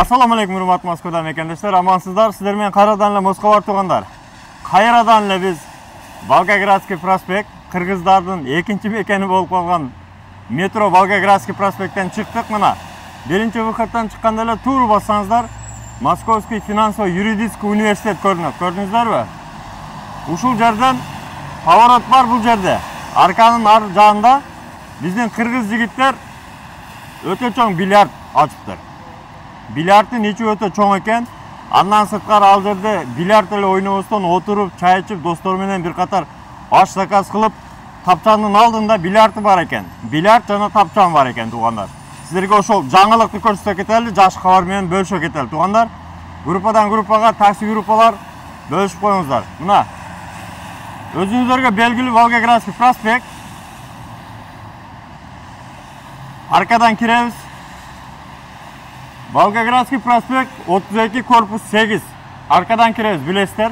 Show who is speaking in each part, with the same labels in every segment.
Speaker 1: Assalamu alaikum hurmatli Moskvada mekandashlar, amansizlar. Sizlar men qayerdan эле Moskva turganlar. Qayerdan эле biz Volgogradskiy prospekt, qirg'izlarning ikkinchi mekani bo'lib qolgan metro Volgogradskiy prospektdan chiqdik mana. Birinchi vaqtdan chiqqanda эле tur bossangizlar, Moskovskiy finansovo-yuridiskiy universitet ko'rinadi. Ko'rdingizlarmi? Ушул жерден поворот бар бул жерде. Арканын ар жагында биздин кыргыз жигиттер өтө чоң бильярд ачыптыр. Bilyardın içi öte çoğun eken, andan sırtkar al жерде bilyard ile oynaboston oturup çay içip dostlarımla bir katar aş zakaz kılıp tapçanın aldığında bilярды бар eken. Bilyard жана tapçan var eken tuğanlar. Sizlerge oşol жаңылыкты көрсөтө кетели, жаш кабар менен бөлүшө кетели туğanlar. Группадан группага такси группалар бөлүшүп коюңуздар. Мына өзүңүздөргө белгилүү Волгоградский проспект. Arkadan kiremiz. Volgogradskiy prospekt 32 korpus 8. Arkadan kireriz bilesizler.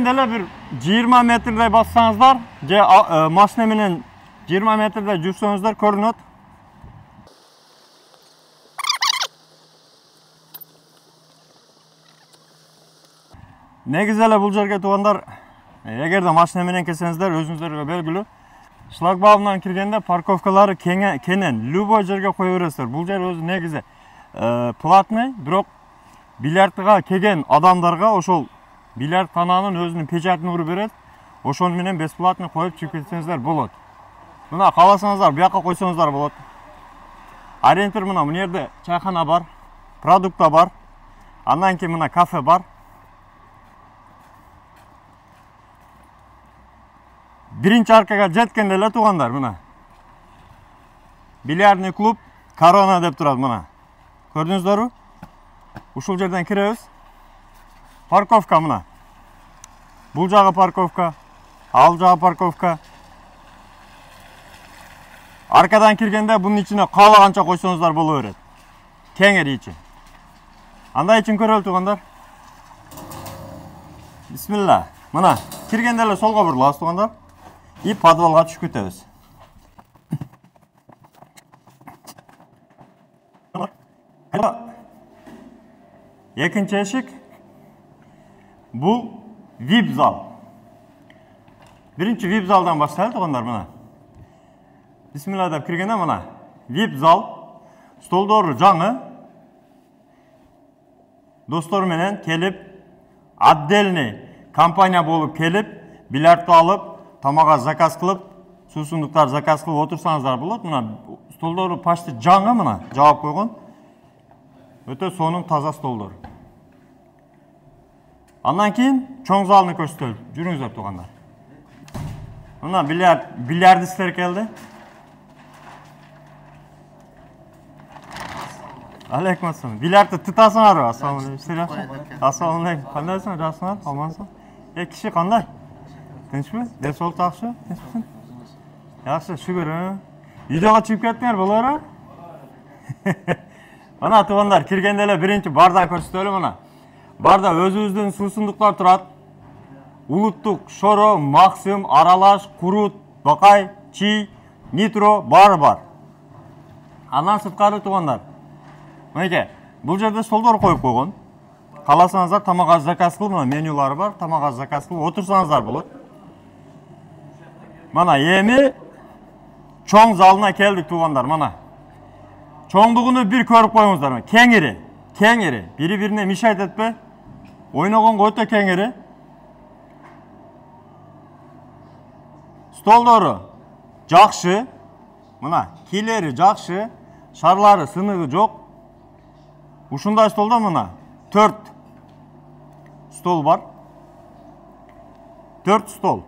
Speaker 1: Böyle bir 20 metrede bassanızlar, maşineminin 20 metrede жүрсөңүздөр көрүнөт. Негизи эле бул жерге туугандар, эгерде машина менен келсеңиздер, өзүңүздөргө белгилүү. Шлагбаумдан киргенде парковкалары кенен, любой жерге кое бересиздер. Бул жер өзү негизи платный, бирок бильярдга келген адамдарга ошол бильярд кананын өзүнүн печатын уруп берет. Ошол менен бесплатно коюп чыгып кетсеңиздер болот. Мына кааласаңыздар, буяка койсоңуздар болот. Ориентир мына бул жерде чайкана бар, продукт бар. Андан кийин мына кафе бар. Birinci arkaga жеткенде эле туугандар мына. Bilyardный клуб Корона деп турат мына. Көрдүңүздөрбү? Ушул жерден киребиз. Парковка мына. Бул жагы парковка, ал жагы парковка. Аркадан киргенде бунун ичине каалаганча койсоңуздар боло берет. Кеңири ичи. Андай ичин көрөлү туугандар. Бисмилла. Мына киргенде эле солго бурулабыз туугандар. И подвалга түшүп кетебиз. Экинчи эшик. Бул VIP зал. Биринчи VIP залдан баштайлы туугандар мына. Бисмилла деп киргенде мына VIP зал. Столдору жаңы. Достор менен келип, отдельный компания болуп келип, бильярдты алып, тамага заказ кылып, суусундуктар заказ кылып отурсаңыздар болот. Мына столдору почти жаңы мына, жаап койгон. Өтө сонун таза столдор. Андан кийин чоң залны көрсөтөлү. Жүрүңүздөр туугандар. Мына бильярдисттер келди. Алейкум ассалам. Бильярдты тытасыңарбы? Ассалам алейкум. Ассалам алейкум. Кандайсың? Жакшысыңар? Амансың? Киши кандай? Тынчпы? Ден сол такшы? Тынчпысың? Жакшы, шүгүр. Үйдөгө чыгып кеттиңер болобу? Мына туугандар, киргенде эле биринчи бардан көрсөтөлү мына. Барда өзүбүздүн суусундуктар турат. Улуттук, Шоро, Максим, Аралаш, Курут, Бакай, Чи, Нитро баары бар. Андан сырткары туугандар. Мынакей, бул жерде столдор коюп койгон. Кааласаңыздар тамак заказ кылып, мына менюлары бар, тамак заказ кылып отурсаңыздар болот. Мана эми чоң залына келдик туугандар, мана. Чоңдугуну бир көрүп коюңуздар. Кеңири, кеңири, бири-бирине мешайт этпей. Ойногонго өтө кеңири. Столдору жакшы. Мына килери жакшы, шарлары сыныгы жок. Ушундай столдо мына 4 стол бар. 4 стол.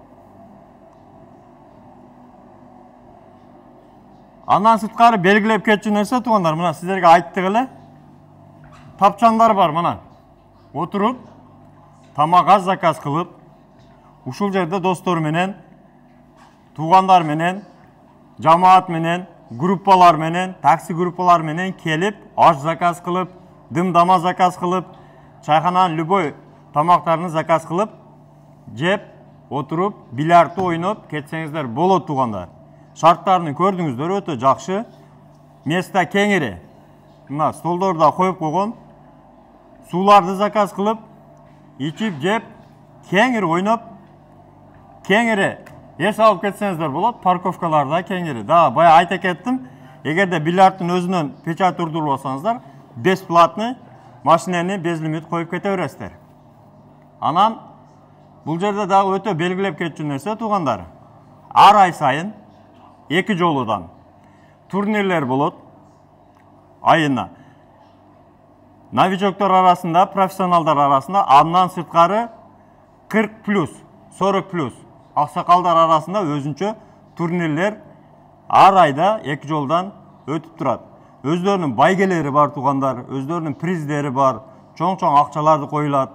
Speaker 1: Андан сырткары белгилеп кетчү нерсе туугандар, мына сиздерге айттык эле. Тапчандар бар мына. Отуруп, тамак заказ кылып, ушул жерде достор менен, туугандар менен, жамаат менен, группалар менен, такси группалар менен келип, аш заказ кылып, дымдама заказ кылып, чайхананын любой тамактарын заказ кылып, жеп, отуруп, бильярдты ойноп кетсеңиздер болот туугандар. Шарттарын көрдүңүздөр, өтө жакшы. Места кеңири. мына столдорда коюп койгон. Сууларды заказ кылып, ичип, жеп, кеңири ойноп, кеңири эс алып кетсеңиздер болот. Парковкаларда кеңири. Да, бая айта кеттим. Эгерде бильярдтын өзүнөн печать урдуруп алсаңыздар, бесплатный машинени безлимит коюп кете бересиздер. Анан бул жерде дагы өтө белгилеп кетчү нерсе туугандар. Ар ай сайын 2 жолудан турнирлер болот. Айына. Новичоктор арасында, профессионалдар арасында, андан сырткары 40+, 40+. Аксакалдар арасында өзүнчө турнирлер ар айда 2 жолдан өтүп турат. Өздөрүнүн байгелери бар туугандар, өздөрүнүн приздери бар, чоң-чоң акчаларды коюлат.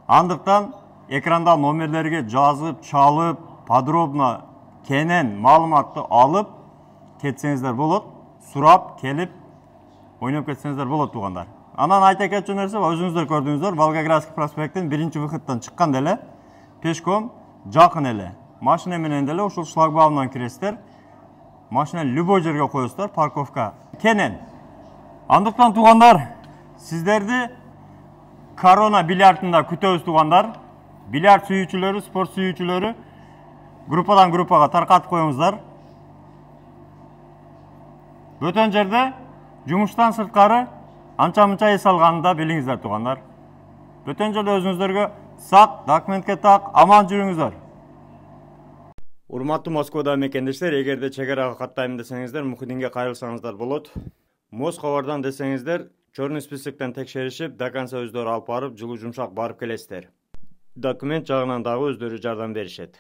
Speaker 1: Андыктан экранда номерлерге жазып, чалып, подробно кенен маалыматты алып кетсеңиздер болот. Сурап, келип, ойноп кетсеңиздер болот туугандар. Анан айта кетчү нерсе, өзүңүздөр көрдүңүздөр, Волгоградский проспекттин 1-выходтон чыккан деле, пешком жакын эле. Машина менен деле ушул шлагбаумдан киресиздер. Машина любой жерге коесуздар, парковка кенен. Андыктан туугандар, сиздерди Корона бильярдында күтөбүз туугандар. Бильярд сүйүүчүлөрү, спорт сүйүүчүлөрү группадан группага таркатып коюңуздар. Бөтөн жерде жумуштан сырткары анча-мынча эс алганын да билиңиздер туугандар. Бөтөн жерде өзүңүздөргө сак, документке так, аман жүрүңүздөр. Урматтуу Москвада мекендештер, эгерде чек арага каттайм десеңиздер, Мухиддинге кайрылсаңыздар болот. Москвадан десеңиздер, чорный списоктон текшеришип, до конца өздөрү алып барып, жылуу жумшак барып келесиздер. Документ жагынан дагы өздөрү жардам беришет.